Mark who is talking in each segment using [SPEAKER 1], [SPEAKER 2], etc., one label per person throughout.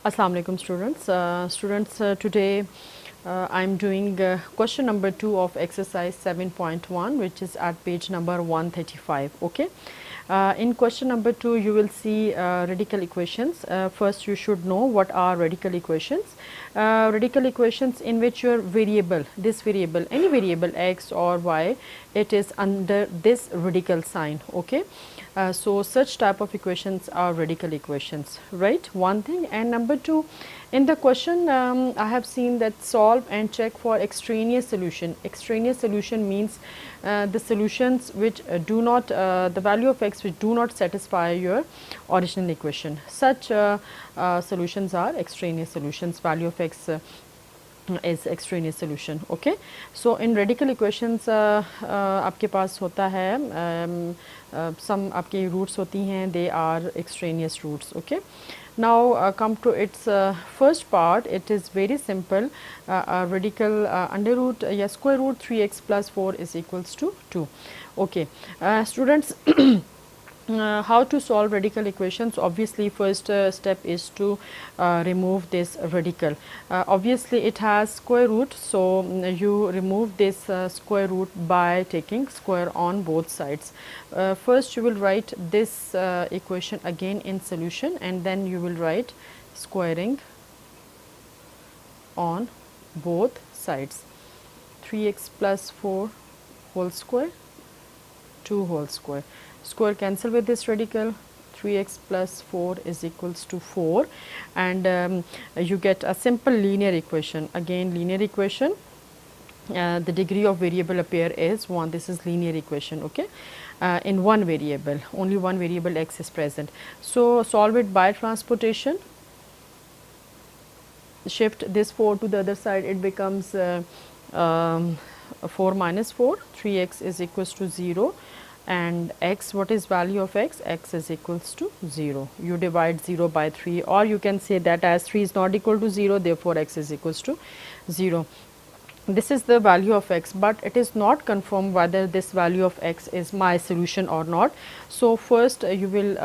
[SPEAKER 1] Assalamu alaikum students. Today I'm doing question number 2 of exercise 7.1, which is at page number 135. Okay. In question number 2 you will see radical equations. First you should know what are radical equations. Radical equations in which your variable, this variable, any variable x or y, it is under this radical sign. Okay. So such type of equations are radical equations, right? One thing. And number 2, in the question I have seen that solve and check for extraneous solution. Extraneous solution means the solutions which do not, the value of x which do not satisfy your original equation. Such solutions are extraneous solutions. Value of x is extraneous solution. Okay. So in radical equations आपके पास होता है some आपके roots होती हैं, they are extraneous roots. Okay. Now come to its first part. It is very simple. Radical under root या square root 3x plus 4 is equals to 2. Okay. Students, how to solve radical equations? Obviously first step is to remove this radical. Obviously it has square root, so you remove this square root by taking square on both sides. First you will write this equation again in solution, and then you will write squaring on both sides. 3x plus 4 whole square, 2 whole square. Square cancel with this radical. 3x plus 4 is equals to 4, and you get a simple linear equation. Again linear equation, the degree of variable appear is 1. This is linear equation. Okay. In one variable, only one variable x is present. So solve it by transportation. Shift this 4 to the other side, it becomes 4 minus 4. 3x is equals to 0, and x, what is value of x? X is equals to 0. You divide 0 by 3, or you can say that as 3 is not equal to 0, therefore x is equals to 0. This is the value of x, but it is not confirmed whether this value of x is my solution or not. So first you will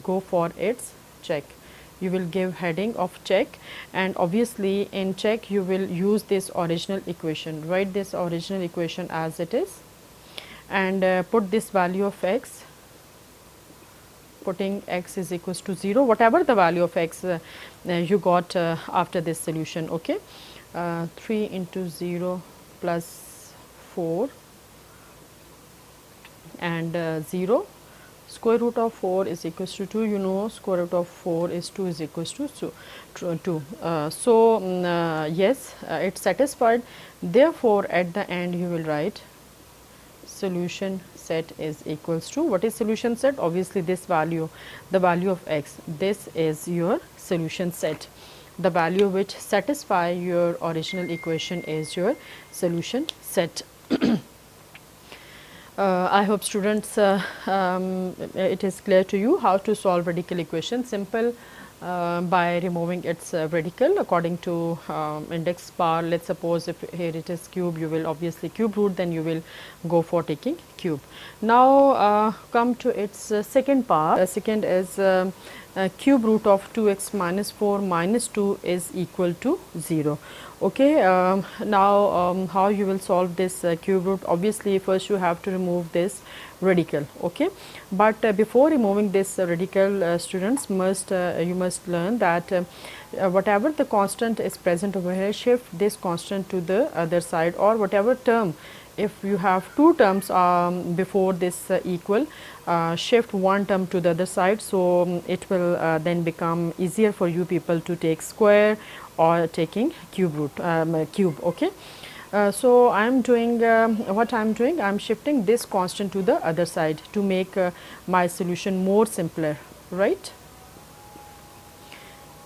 [SPEAKER 1] go for its check. You will give heading of check, and obviously in check you will use this original equation. Write this original equation as it is, and put this value of x, putting x is equals to 0, whatever the value of x you got after this solution. Okay. 3 into 0 plus 4 and 0. Square root of 4 is equals to 2. You know square root of 4 is 2 is equals to 2. Yes, it's satisfied. Therefore at the end you will write solution set is equals to, what is solution set? Obviously this value, the value of x, this is your solution set. The value which satisfy your original equation is your solution set. I hope students it is clear to you how to solve radical equation. Simple, by removing its radical according to index bar. Let's suppose if here it is cube, you will obviously cube root, then you will go for taking cube. Now come to its second part. Second is cube root of 2x minus 4 minus 2 is equal to 0. Okay. Now how you will solve this cube root? Obviously first you have to remove this radical. Okay. But before removing this radical, students must you must learn that whatever the constant is present over here, shift this constant to the other side, or whatever term, if you have two terms before this equal, shift one term to the other side. So it will then become easier for you people to take square or taking cube root, cube. Okay. So I am doing what I am doing, I am shifting this constant to the other side to make my solution more simpler, right?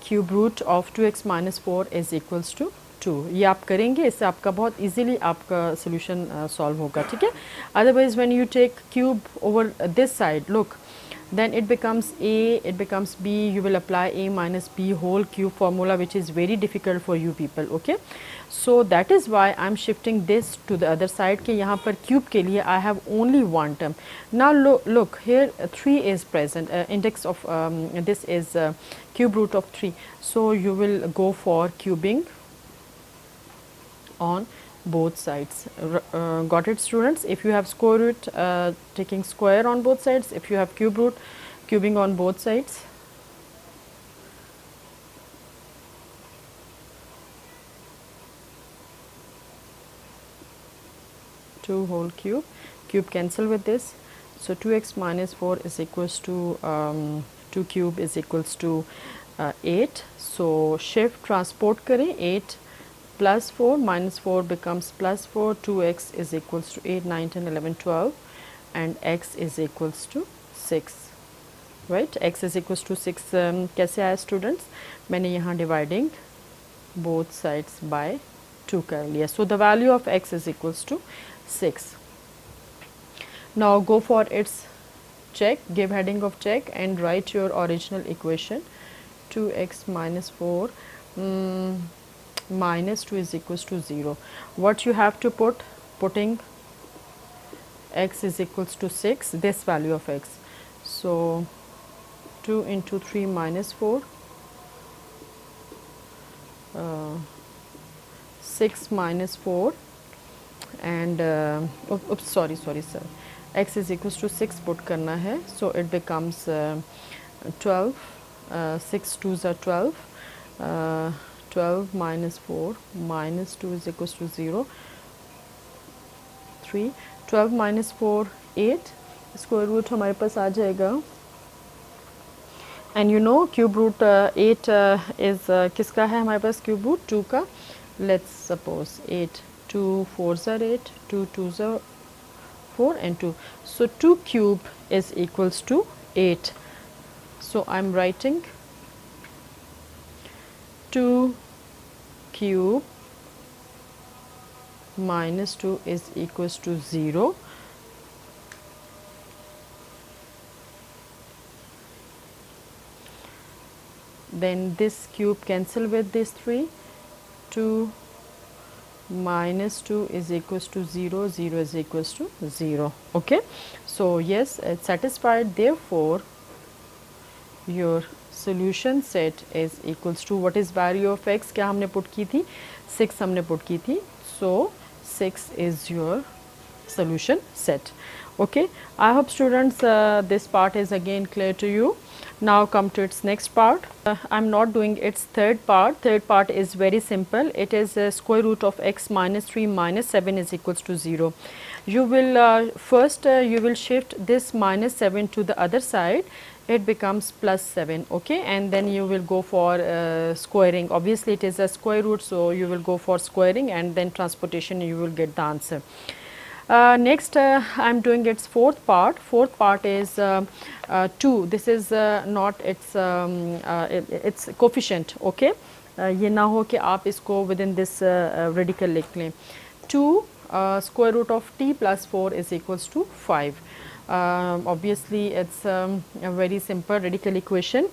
[SPEAKER 1] Cube root of 2x minus 4 is equals to 2. ये आप करेंगे, इससे आपका बहुत easily आपका solution solve होगा. ठीक है. Otherwise when you take cube over this side, look, then it becomes a, it becomes b. You will apply a minus b whole cube formula, which is very difficult for you people. Okay, so that is why I am shifting this to the other side कि यहाँ पर cube के लिए I have only one term. Now look here, 3 is present, index of this is cube root of 3, so you will go for cubing on both sides. Got it, students? If you have square root, taking square on both sides. If you have cube root, cubing on both sides. Two whole cube, cube cancel with this, so 2x minus 4 is equals to 2 cube is equals to 8. So shift transport करें, 8 plus 4 minus 4 becomes plus 4, 2x is equals to 8, 9, 10, 11, 12 and x is equals to 6, right? X is equals to 6 कैसे आया students? मैंने यहाँ dividing both sides by 2 कर लिया. So the value of x is equals to 6. Now go for its check, give heading of check and write your original equation. 2x minus 4 minus 2 is equals to 0. What you have to put? Putting x is equals to 6, this value of x. So 2 into 3 minus 4, 6 minus 4 and oops, sorry sir, x is equals to 6 put करना है, so it becomes 12, 6 2s are 12, 12 minus 4 minus 2 is equals to 0, 3, 12 minus 4 8, square root हमारे पास आ जाएगा, and you know cube root 8 is किसका है हमारे पास cube root 2 का. Let's suppose 8, 2 4s are 8, 2 2s are 4 and 2, so 2 cube is equals to 8. So I am writing 2 cube minus 2 is equals to 0. Then this cube cancel with this 3, 2 minus 2 is equals to 0, 0 is equals to 0. Okay, so yes, it's satisfied. Therefore your solution set is equals to, what is value of x, क्या हमने put की थी, 6 हमने put की थी, so 6 is your solution set. Okay, I hope students this part is again clear to you. Now come to its next part. I am not doing its third part. Third part is very simple. It is square root of x minus 3 minus 7 is equals to 0. You will first you will shift this minus 7 to the other side, it becomes plus 7. Okay, and then you will go for squaring. Obviously it is a square root, so you will go for squaring and then transportation, you will get the answer. Next I am doing its fourth part. Fourth part is 2. This is not its its coefficient. Okay, ये ना हो कि आप इसको within this radical लिख लें. 2 square root of t plus 4 is equals to 5. Obviously it's a very simple radical equation.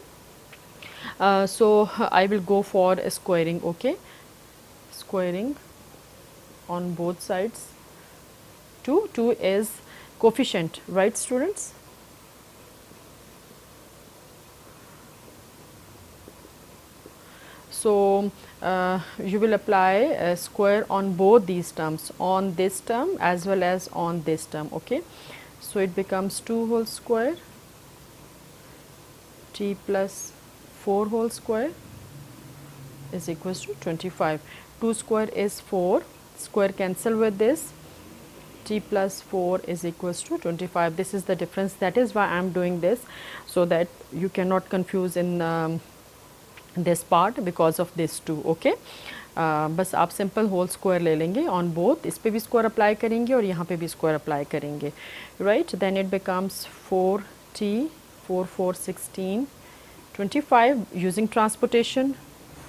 [SPEAKER 1] So I will go for squaring. Okay, squaring on both sides. 2 is coefficient, right students? So you will apply a square on both these terms, on this term as well as on this term. Okay, so it becomes 2 whole square t plus 4 whole square is equals to 25. 2 square is 4, square cancel with this, t plus 4 is equals to 25. This is the difference. That is why I am doing this, so that you cannot confuse in this part because of this 2. Okay, बस आप simple whole square ले लेंगे on both, इस पे भी square apply करेंगे और यहाँ पे भी स्क्वायर अप्लाई करेंगे, right. Then it becomes 4t 4 4 16 25 using transportation.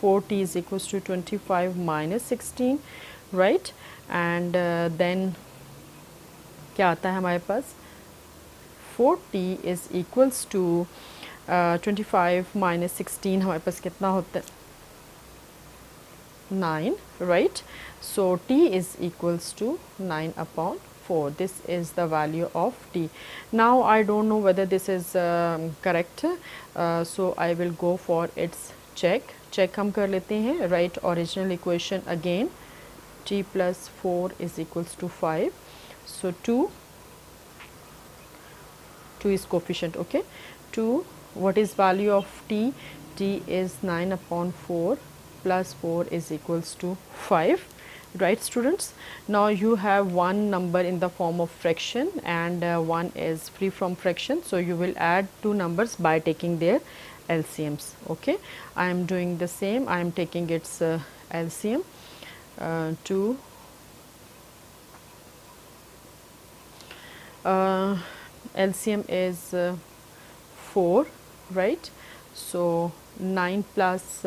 [SPEAKER 1] 4t is equals to 25 minus 16, right. And then क्या आता है हमारे पास therefore t is equals to 25 minus 16 हमारे पास कितना होता है 9, right? So t is equals to 9 upon 4. This is the value of t. Now I don't know whether this is correct, so I will go for its check. Check हम कर लेते हैं. Write original equation again. T plus 4 is equals to 5. So 2 is coefficient, okay. 2, what is value of t? T is 9 upon 4 plus 4 is equals to 5, right students? Now you have one number in the form of fraction and one is free from fraction, so you will add two numbers by taking their LCMs, okay. I am doing the same. I am taking its LCM. 2 LCM is 4, right? So 9 plus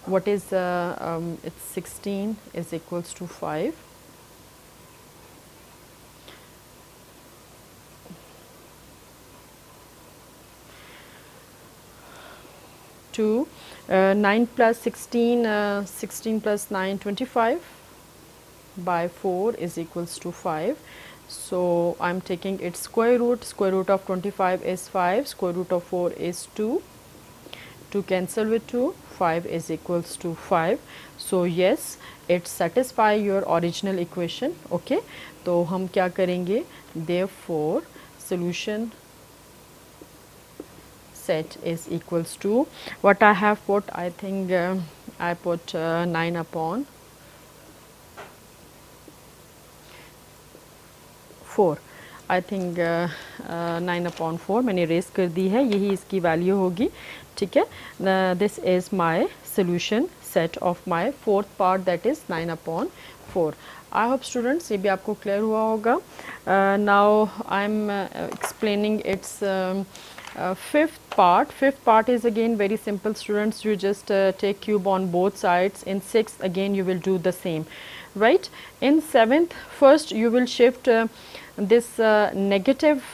[SPEAKER 1] what is it's 16 is equals to 5. Two 9 plus 16, 16 plus 9, 25 by 4 is equals to 5. So I am taking its square root. Square root of 25 is 5. Square root of 4 is 2. 2 cancel with 2. 5 is equals to 5. So yes, it satisfy your original equation, okay. तो हम क्या करेंगे? Therefore solution set is equals to what I have put. I think I put 9 upon 4. I think 9 upon 4 मैंने race कर दी है, यही इसकी value होगी, ठीक है. This is my solution set of my fourth part, that is 9 upon 4. I hope students ये भी आपको clear हुआ होगा. Now I am explaining its fifth part. Fifth part is again very simple students. You just take cube on both sides. In sixth again you will do the same, right? In seventh, first you will shift this negative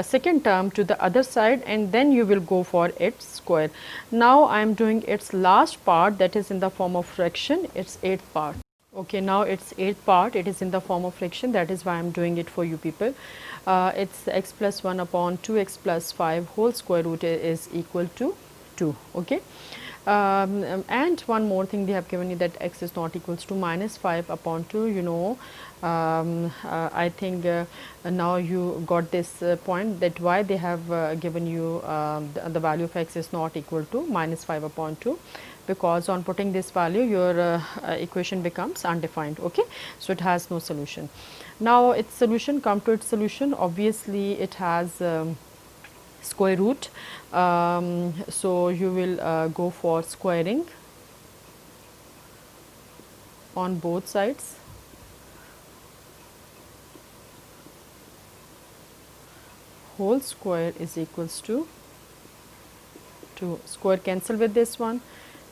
[SPEAKER 1] second term to the other side and then you will go for its square. Now I am doing its last part, that is in the form of fraction, its eighth part. Okay, now its eighth part, it is in the form of fraction, that is why I am doing it for you people. It's x plus 1 upon 2x plus 5 whole square root is equal to 2, okay. And one more thing they have given you, that x is not equals to minus 5 upon 2, you know. I think now you got this point, that why they have given you the value of x is not equal to minus 5 upon 2, because on putting this value your equation becomes undefined, okay. So it has no solution. Now its solution, come to its solution, obviously it has square root, so you will go for squaring on both sides. Whole square is equals to 2. Square cancel with this one.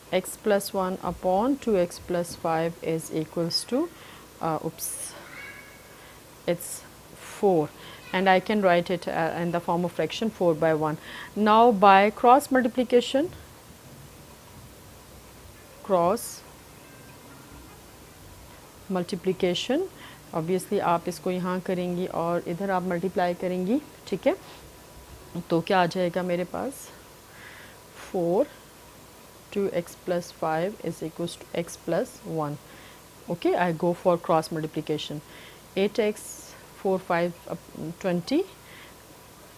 [SPEAKER 1] X plus 1 upon 2x plus 5 is equals to it's 4, and I can write it in the form of fraction 4 by 1. Now by cross multiplication, obviously आप इसको यहाँ करेंगी और इधर आप multiply करेंगी, ठीक है. तो क्या आ जाएगा मेरे पास? 4 2x plus 5 is equals to x plus 1. Okay, I go for cross multiplication. 8x 4 5 20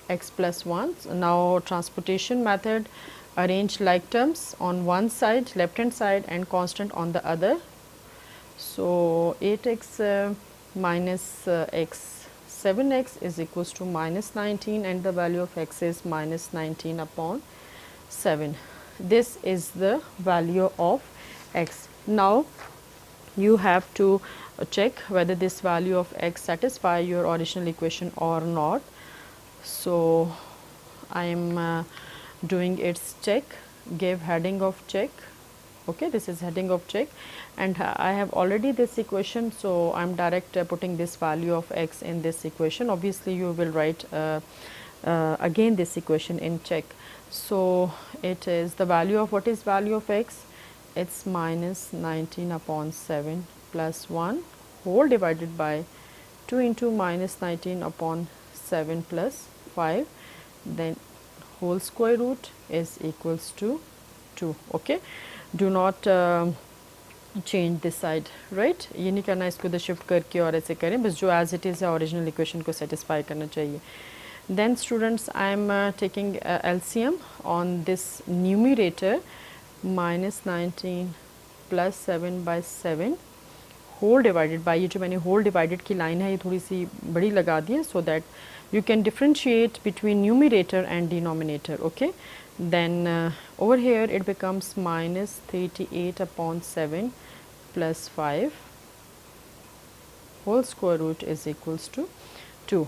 [SPEAKER 1] x plus 1. So now transportation method, arrange like terms on one side, left hand side, and constant on the other. So 8x minus x, 7x is equals to minus 19, and the value of x is minus 19 upon 7. This is the value of x. Now you have to check whether this value of x satisfy your original equation or not. So I am doing its check, give heading of check. Okay, this is heading of check, and I have already this equation, so I am direct putting this value of x in this equation. Obviously you will write again this equation in check. So it is the value of, what is value of x? It's minus 19 upon 7 plus 1 whole divided by 2 into minus 19 upon 7 plus 5, then whole square root is equals to 2. Okay, do not change this side, right. ये नहीं करना इसको इधर shift करके और ऐसे करें, बस जो एज इट इज़ है ओरिजिनल इक्वेशन को सेटिस्फाई करना चाहिए. Then students, I am taking LCM on this numerator, minus 19 plus 7 by 7 whole divided by, ये जो मैंने whole divided की line है ये थोड़ी सी बड़ी लगा दी है, so that you can differentiate between numerator and denominator. Okay, then over here it becomes minus 38 upon 7 plus 5 whole square root is equals to 2.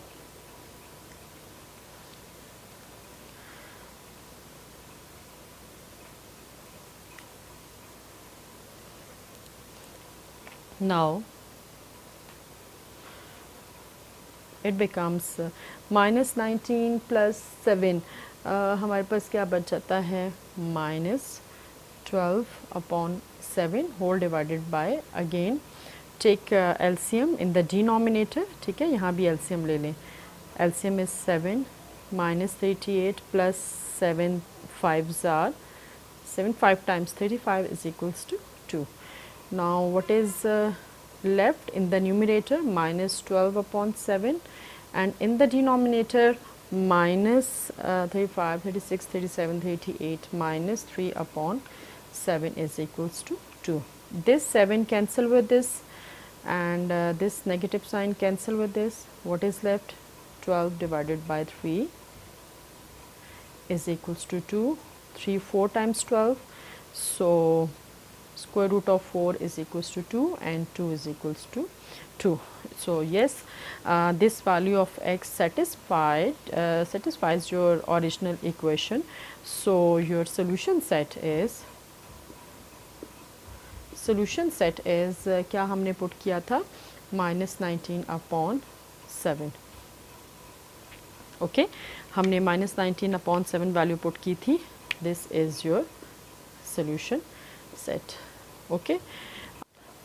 [SPEAKER 1] Now it becomes minus 19 plus 7, हमारे पास क्या बच जाता है, minus 12 upon 7 whole divided by, again take LCM in the denominator. ठीक है, यहाँ भी LCM ले लें. LCM is 7 minus 38 plus 7 5s are 7, 5 times 35 is equals to 2. Now what is left in the numerator? Minus 12 upon 7, and in the denominator minus 35, 36, 37, 38 minus 3 upon 7 is equals to 2. This 7 cancel with this, and this negative sign cancel with this. What is left? 12 divided by 3 is equals to 2. 3 4 times 12, so square root of 4 is equals to 2 and 2 is equals to 2. So yes, this value of x satisfies your original equation. So your solution set is क्या हमने put किया था, minus 19 upon 7. Okay, हमने minus 19 upon 7 value put की थी. This is your solution set. Okay,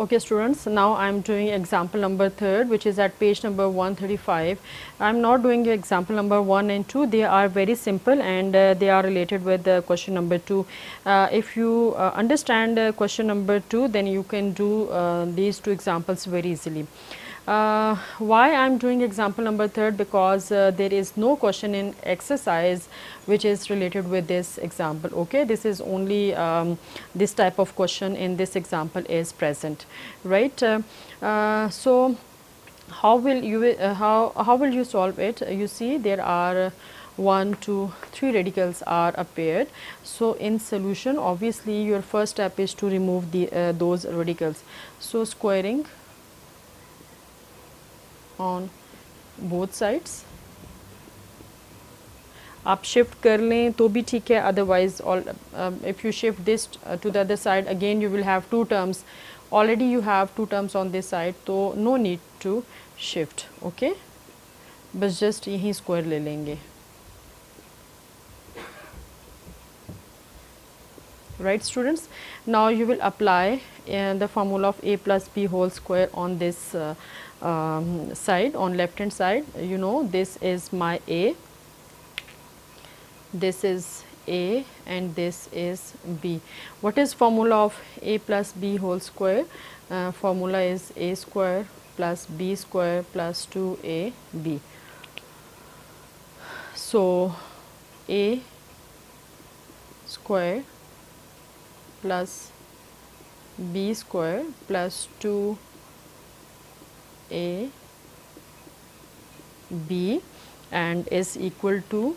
[SPEAKER 1] okay students, now I am doing example number 3rd, which is at page number 135. I am not doing example number 1 and 2. They are very simple and they are related with question number 2. If you understand question number 2, then you can do these two examples very easily. Why I am doing example number 3rd? Because there is no question in exercise which is related with this example. Okay, this is only this type of question in this example is present, right? So how will you solve it? You see there are 1 2 3 radicals are appeared. So in solution, obviously your first step is to remove the those radicals. So squaring on both sides. आप shift कर लें तो भी ठीक है, otherwise if you shift this to the other side, again you will have two terms. Already you have two terms on this side, so no need to shift. Okay, बस just यहीं square ले लेंगे. Right students, now you will apply the formula of a plus b whole square on this side, on left hand side. You know this is my a, this is a and this is b. What is formula of a plus b whole square? Formula is a square plus b square plus 2ab. So a square plus b square plus 2ab and is equal to,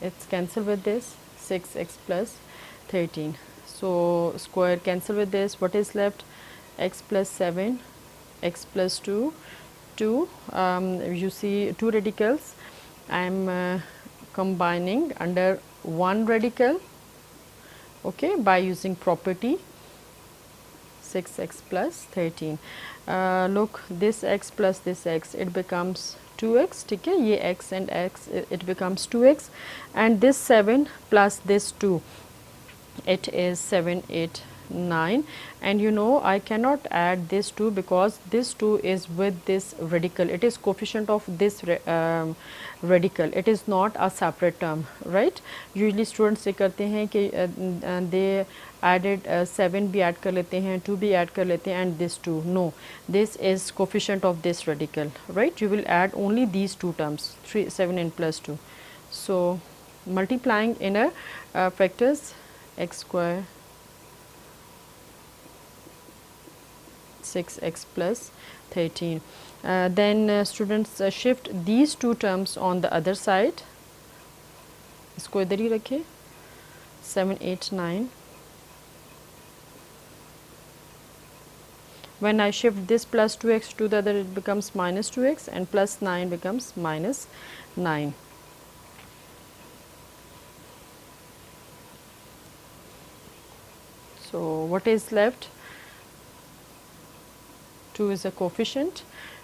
[SPEAKER 1] it's cancel with this, 6x plus 13. So square cancel with this, what is left? X plus 7, x plus 2, 2. You see two radicals. I am combining under one radical, okay, by using property 6x plus 13. Look, this x plus this x, it becomes 2x. ठीक है, ये x and x, it becomes 2x, and this 7 plus this 2, it is 7, 8, 9, and you know I cannot add this 2 because this 2 is with this radical. It is coefficient of this radical. It is not a separate term, right? Usually students ये करते हैं कि they added 7 भी add कर लेते हैं, 2 भी add कर लेते हैं, and this 2. No, this is coefficient of this radical, right? You will add only these two terms, 3, 7 and plus 2. So multiplying inner factors, x square 6x plus 13. Then students shift these two terms on the other side. इसको इधर ही रखें. 7, 8, 9. When I shift this plus 2x to the other, it becomes minus 2x, and plus 9 becomes minus 9. So what is left? 2 is a coefficient,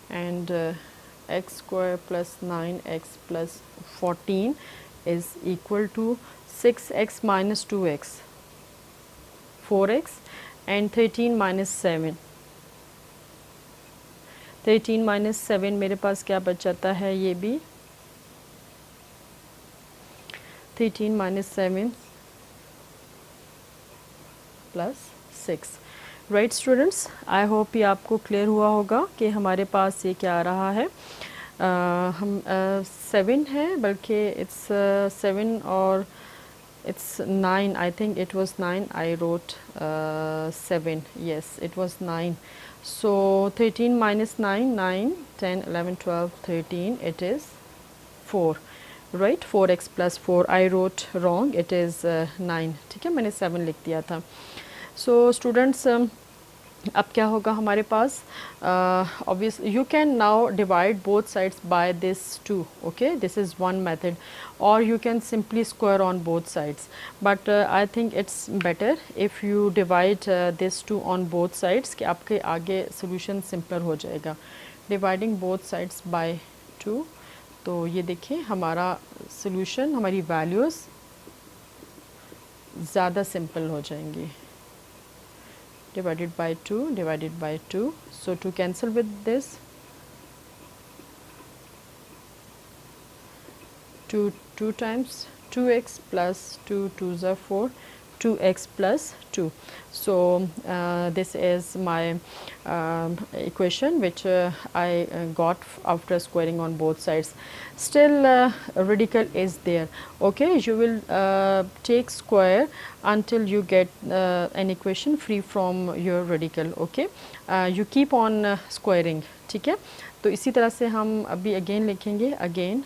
[SPEAKER 1] and x square plus 9x plus 14 is equal to 6x minus 2x, 4x, and 13 minus 7. 13 minus 7 मेरे पास क्या बच जाता है, ये भी 13 minus 7 plus 6. Right students, I hope ये आपको clear हुआ होगा कि हमारे पास ये क्या आ रहा है. हम 7 है, बल्कि इट्स 7 और it's 9. I think it was 9. I wrote 7. Yes, it was 9. So 13 minus 9, 9, 10, 11, 12, 13, it is 4, right? 4x plus 4. I wrote wrong, it is 9. ठीक है, मैंने 7 लिख दिया था. So students, अब क्या होगा हमारे पास, obviously you can now divide both sides by this 2, okay? This is one method, or you can simply square on both sides, but I think it's better if you divide this 2 on both sides, कि आपके आगे solution simpler हो जाएगा. Dividing both sides by 2, तो ये देखिए हमारा solution, हमारी values ज़्यादा simple हो जाएंगी. Divided by 2, divided by 2. So to cancel with this, 2 times 2x plus 2 2s are 4, 2x plus 2. So this is my equation which I got after squaring on both sides. Still radical is there, okay? You will take square until you get an equation free from your radical, okay? You keep on squaring, ठीक है? तो इसी तरह से हम अभी again लिखेंगे, again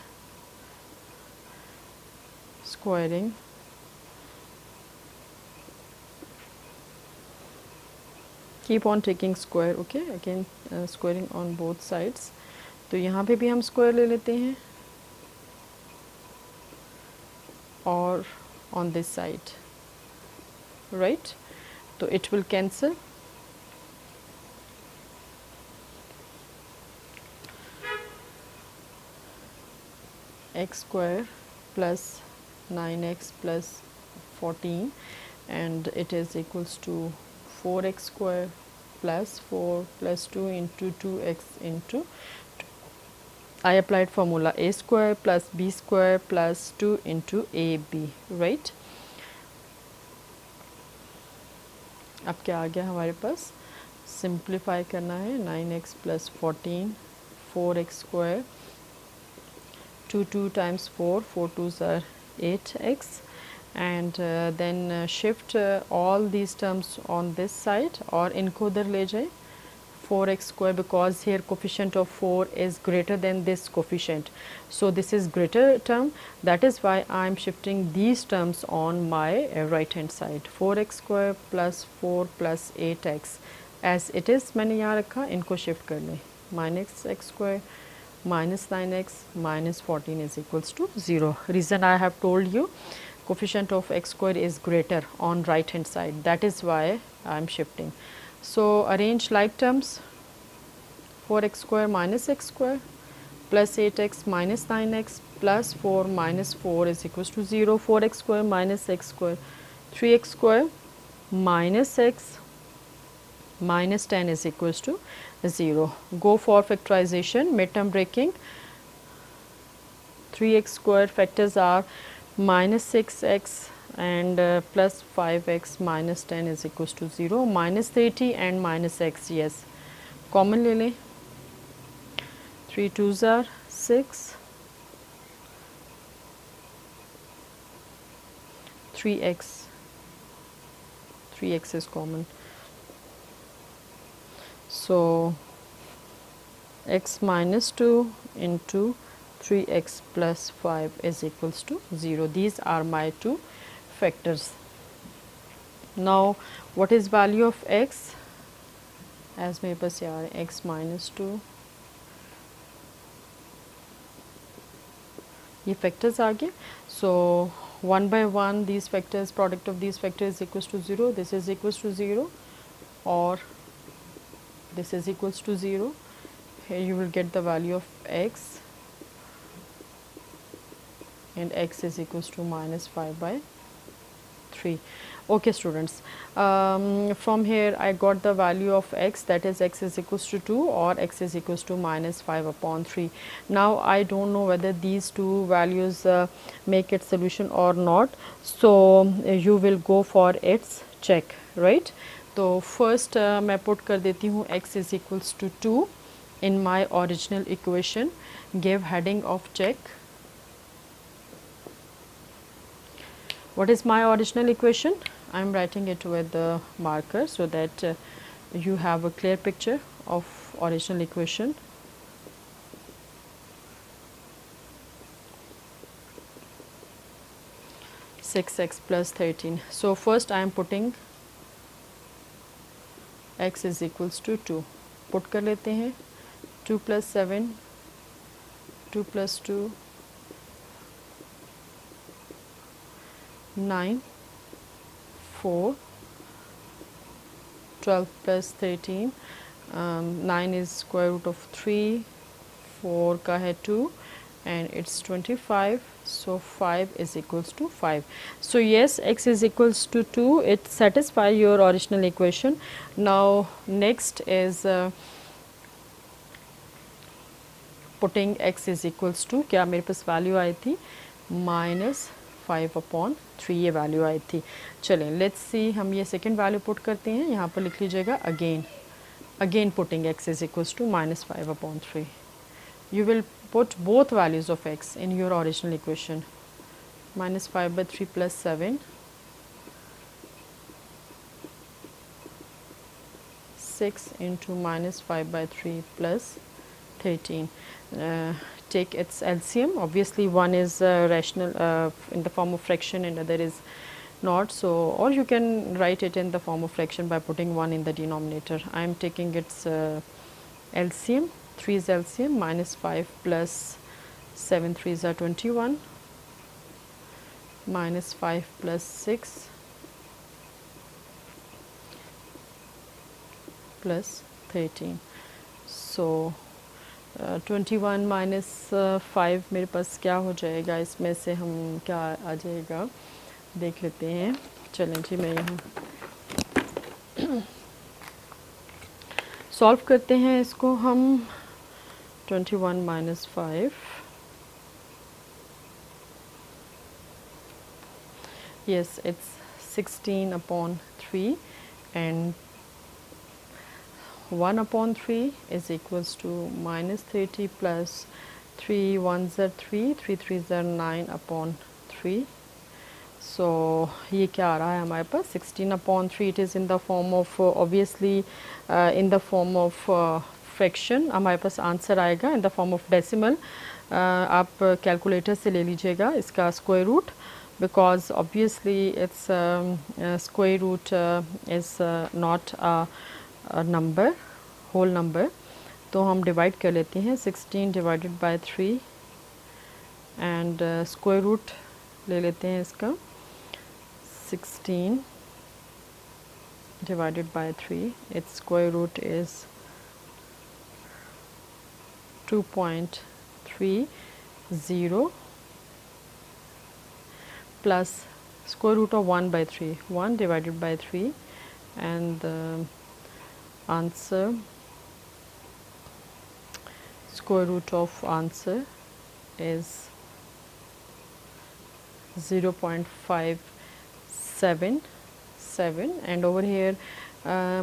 [SPEAKER 1] squaring, keep on taking square, okay? Again squaring on both sides. तो यहाँ पे भी हम square ले लेते हैं, और on this side, right? तो it will cancel. X square plus 9x plus 14, and it is equals to 4x square plus 4 plus 2 into 2x into 2. I applied formula a square plus b square plus 2 into ab, right? अब क्या आ गया हमारे पास, simplify करना है. 9x plus 14, 4x square, 2 times 4, 4 2s are 8x, and then shift all these terms on this side, और इनको उधर ले जाए. 4x square, because here coefficient of 4 is greater than this coefficient, so this is greater term, that is why I am shifting these terms on my right hand side. 4x square plus 4 plus 8x as it is मैंने यहाँ रखा, इनको shift कर लें. minus x square minus 9x minus 14 is equals to 0. Reason I have told you, coefficient of x square is greater on right hand side, that is why I am shifting. So arrange like terms. 4x square minus x square plus 8x minus 9x plus 4 minus 4 is equals to 0. 4x square minus x square, 3x square minus x minus 10 is equals to 0. Go for factorization, midterm breaking. 3x square factors are minus 6x and plus 5x minus 10 is equals to 0. Minus 30 and minus x, yes, common ले लें. 3 2s are 6, 3x is common. So x minus 2 into 3x plus 5 is equals to 0. These are my two factors. Now what is value of x? As मेरे पास यार x minus 2, ये factors आ गए. So one by one these factors, product of these factors is equals to 0. This is equals to 0 or this is equals to 0. Here you will get the value of x, and x is equals to minus 5 by 3. Okay students, from here I got the value of x, that is x is equals to 2 or x is equals to minus 5 upon 3. Now I don't know whether these two values make its solution or not, so you will go for its check, right? तो first मैं put कर देती हूँ x is equals to 2 in my original equation, give heading of check. What is my original equation? I am writing it with the marker so that you have a clear picture of original equation. Six x plus 13. So first I am putting x is equals to 2. Put कर लेते हैं. 2 plus 7, 2 plus 2, 9, 4, 12 plus 13, 9 is square root of 3, 4 का है 2 and it's 25, so 5 is equals to 5. So yes, x is equals to 2, it satisfies your original equation. Now next is putting x is equals to, क्या मेरे पास value आई थी, minus 5 upon 3 ये value आई थी. चलें let's see, हम ये second value put करते हैं. यहाँ पर लिख लीजिएगा again putting x is equals to minus 5 upon 3. You will put both values of x in your original equation. Minus 5 by 3 plus 7, 6 into minus 5 by 3 plus 13. Take its LCM. Obviously one is rational in the form of fraction and other is not, so or you can write it in the form of fraction by putting 1 in the denominator. I am taking its LCM. 3 is LCM. Minus 5 plus 7 3s are 21, minus 5 plus 6 plus 13. So 21 minus 5 मेरे पास क्या हो जाएगा, इसमें से हम क्या आ जाएगा देख लेते हैं. चलें जी, मैं यहाँ सॉल्व करते हैं इसको हम. 21 minus 5, yes it's 16 upon 3 and 1 upon 3 is equals to minus 30 plus 3 1s are 3, 3 3s are 9 upon 3. So ये क्या आ रहा है हमारे पास 16 upon 3. It is in the form of obviously in the form of fraction. हमारे पास आंसर आएगा in the form of decimal. आप calculator से ले लीजिएगा इसका square root, because obviously its square root is not a number, whole number. तो हम डिवाइड कर लेते हैं. 16 divided by 3 and square root ले लेते हैं इसका. 16 divided by 3, its square root is 2.30 plus square root of 1 by 3, 1 divided by 3, and the answer, square root of answer is 0.577, and over here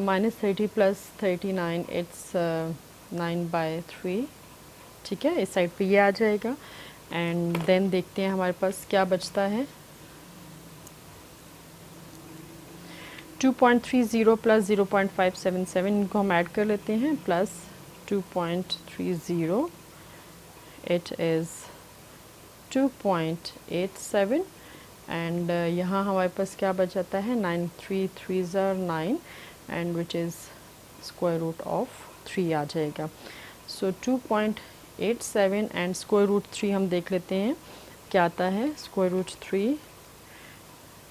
[SPEAKER 1] minus 30 plus 39, it's 9 by 3. ठीक है, इस side पे ये आ जाएगा. एंड देन देखते हैं हमारे पास क्या बचता है. 2.30 प्लस 0.577, इनको हम ऐड कर लेते हैं, प्लस 2.30, इट इज़ 2.87, एंड यहाँ हमारे पास क्या बच जाता है, 9 3 3s are 9, and which is square root of 3 आ जाएगा. सो 2.87 एंड स्क्वायर रूट 3 हम देख लेते हैं क्या आता है. Square root 3,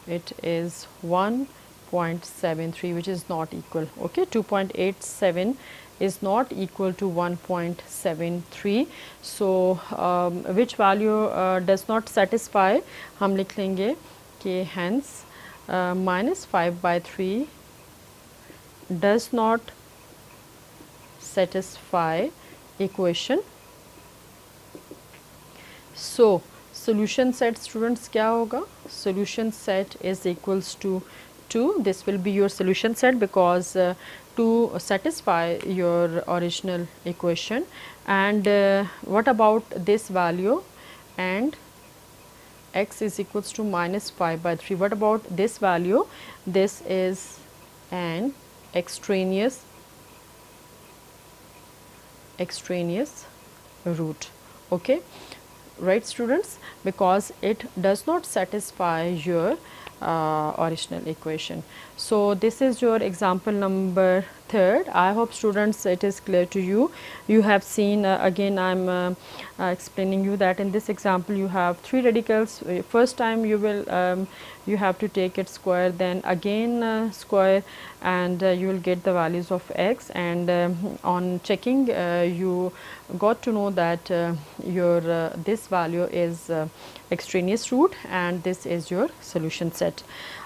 [SPEAKER 1] it is 1.73, which is not equal. Okay, 2.87 is not equal to 1.73. So which value does not satisfy, हम लिख लेंगे कि hence minus 5 by 3 does not satisfy equation. So solution set students क्या होगा, solution set is equals to 2. This will be your solution set because to satisfy your original equation. And what about this value, and x is equals to minus 5 by 3. What about this value? This is an extraneous root. Okay, right students, because it does not satisfy your original equation. So this is your example number 3rd. I hope students it is clear to you. You have seen again I am explaining you that in this example you have 3 radicals. First time you will you have to take it square, then again square, and you will get the values of x, and on checking you got to know that your this value is extraneous root, and this is your solution set.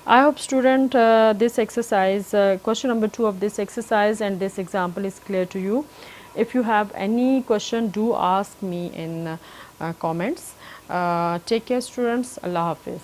[SPEAKER 1] I hope student this exercise, question number 2 of this exercise and this example is clear to you. If you have any question, do ask me in comments. Take care students. Allah Hafiz.